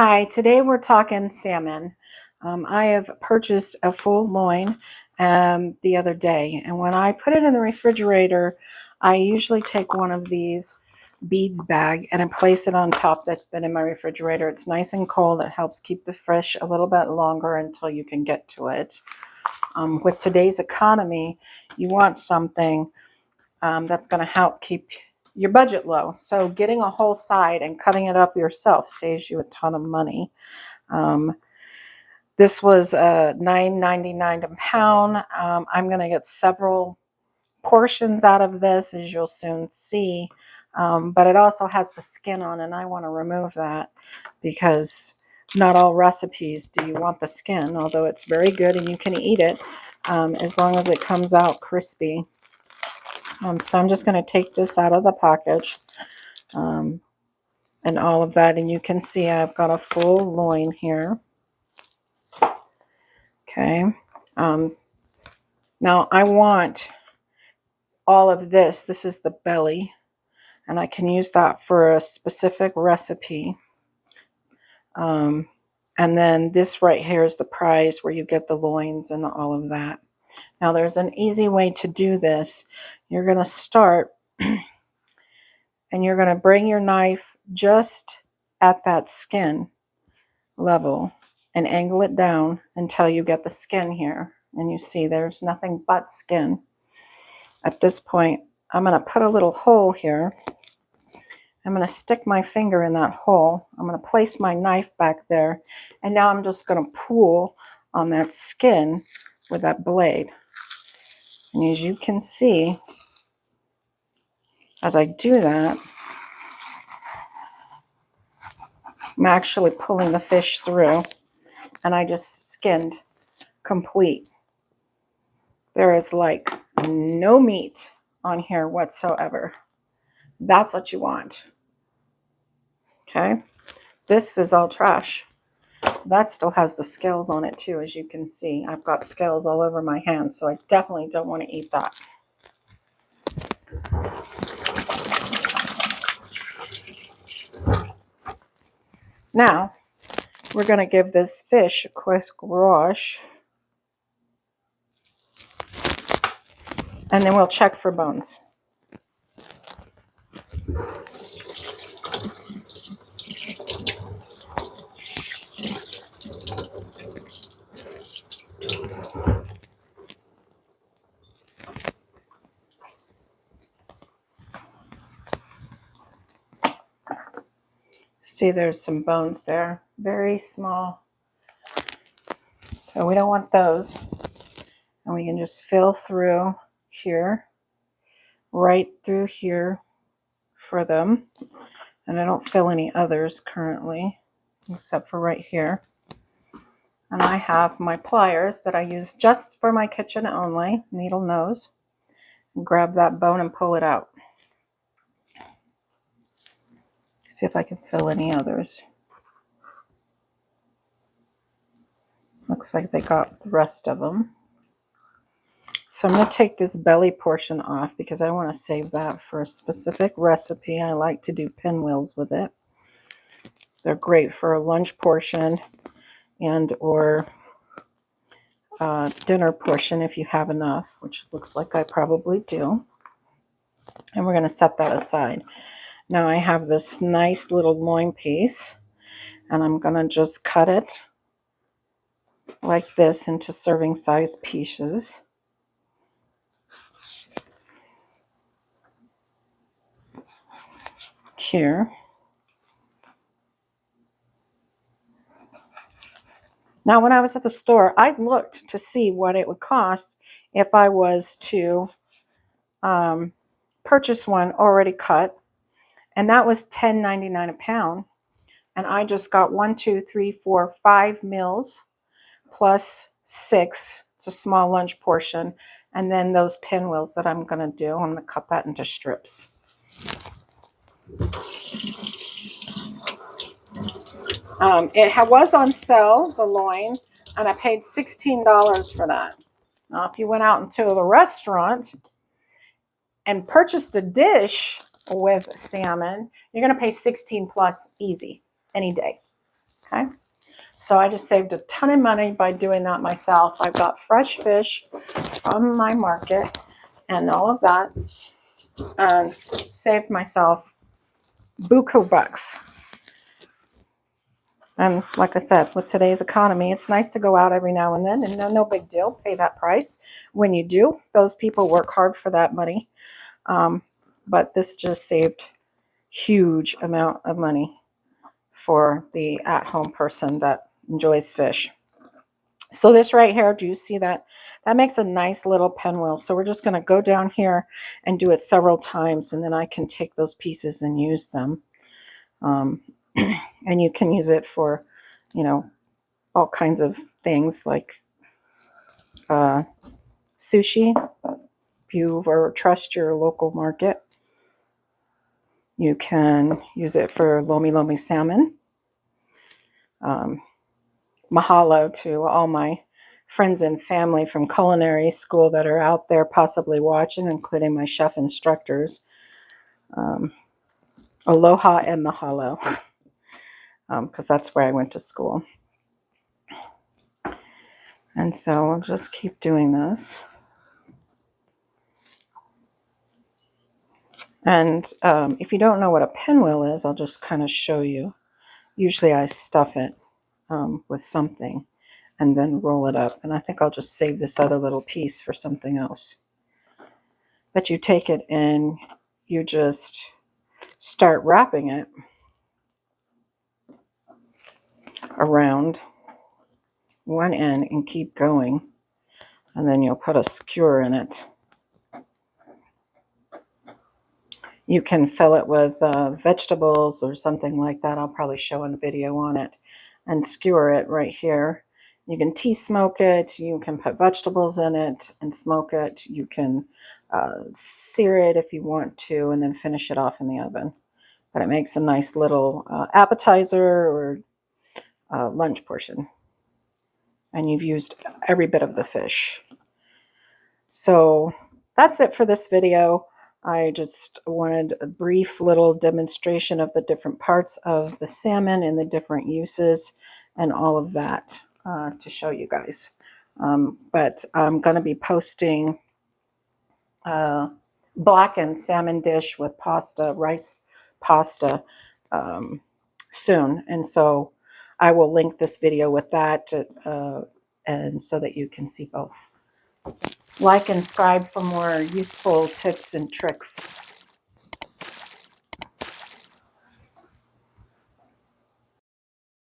Hi, today we're talking salmon. I have purchased a full loin the other day, and when I put it in the refrigerator, I usually take one of these beads bag and I place it on top that's been in my refrigerator. It's nice and cold. It helps keep the fish a little bit longer until you can get to it. With today's economy, you want something that's going to help keep your budget low. So getting a whole side and cutting it up yourself saves you a ton of money. Um, this was $9.99 a pound. I'm going to get several portions out of this, as you'll soon see. But it also has the skin on, and I want to remove that because not all recipes do you want the skin, although it's very good and you can eat it as long as it comes out crispy. So I'm just going to take this out of the package and all of that. And you can see I've got a full loin here. Okay. Now I want all of this. This is the belly. And I can use that for a specific recipe. And then this right here is the prize where you get the loins and all of that. Now there's an easy way to do this. You're going to start and you're going to bring your knife just at that skin level and angle it down until you get the skin here. And you see there's nothing but skin. At this point, I'm going to put a little hole here. I'm going to stick my finger in that hole. I'm going to place my knife back there. And now I'm just going to pull on that skin with that blade. And as you can see, as I do that, I'm actually pulling the fish through. And I just skinned complete. There is like no meat on here whatsoever. That's what you want. Okay. This is all trash. That still has the scales on it too, as you can see. I've got scales all over my hands, so I definitely don't want to eat that. Now, we're going to give this fish a quick wash. And then we'll check for bones. See, there's some bones there. Very small. So we don't want those. And we can just fill through here, right through here for them. And I don't fill any others currently, except for right here. And I have my pliers that I use just for my kitchen only, needle nose. And grab that bone and pull it out. See if I can fill any others. Looks like they got the rest of them. So I'm going to take this belly portion off because I want to save that for a specific recipe. I like to do pinwheels with it. They're great for a lunch portion and or dinner portion if you have enough, which looks like I probably do. And we're going to set that aside. Now I have this nice little loin piece, and I'm going to just cut it like this into serving size pieces. Here. Now, when I was at the store, I looked to see what it would cost if I was to purchase one already cut, and that was $10.99 a pound. And I just got 1, 2, 3, 4, 5 meals plus 6. It's a small lunch portion, and then those pinwheels that I'm going to do. I'm going to cut that into strips. It was on sale, the loin, and I paid $16 for that. Now, if you went out into the restaurant and purchased a dish with salmon, you're going to pay $16 plus easy any day. Okay. So I just saved a ton of money by doing that myself. I've got fresh fish from my market and all of that, and saved myself buku bucks. And like I said, with today's economy, it's nice to go out every now and then, and no big deal. Pay that price when you do. Those people work hard for that money. But this just saved huge amount of money for the at-home person that enjoys fish. So this right here, do you see that? That makes a nice little pinwheel. So we're just going to go down here and do it several times, and then I can take those pieces and use them. And you can use it for, you know, all kinds of things like sushi. If you or trust your local market, you can use it for lomi lomi salmon. Mahalo to all my friends and family from culinary school that are out there possibly watching, including my chef instructors. Aloha and mahalo, because that's where I went to school. And so I'll just keep doing this. And if you don't know what a pinwheel is, I'll just kind of show you. Usually I stuff it with something and then roll it up. And I think I'll just save this other little piece for something else. But you take it and you just start wrapping it around one end and keep going. And then you'll put a skewer in it. You can fill it with vegetables or something like that. I'll probably show a video on it. And skewer it right here. You can tea smoke it. You can put vegetables in it and smoke it. You can sear it if you want to, and then finish it off in the oven. But it makes a nice little appetizer or lunch portion. And you've used every bit of the fish. So that's it for this video. I just wanted a brief little demonstration of the different parts of the salmon and the different uses and all of that to show you guys. But I'm going to be posting blackened salmon dish with pasta, rice pasta soon. And so I will link this video with that and so that you can see both. Like and subscribe for more useful tips and tricks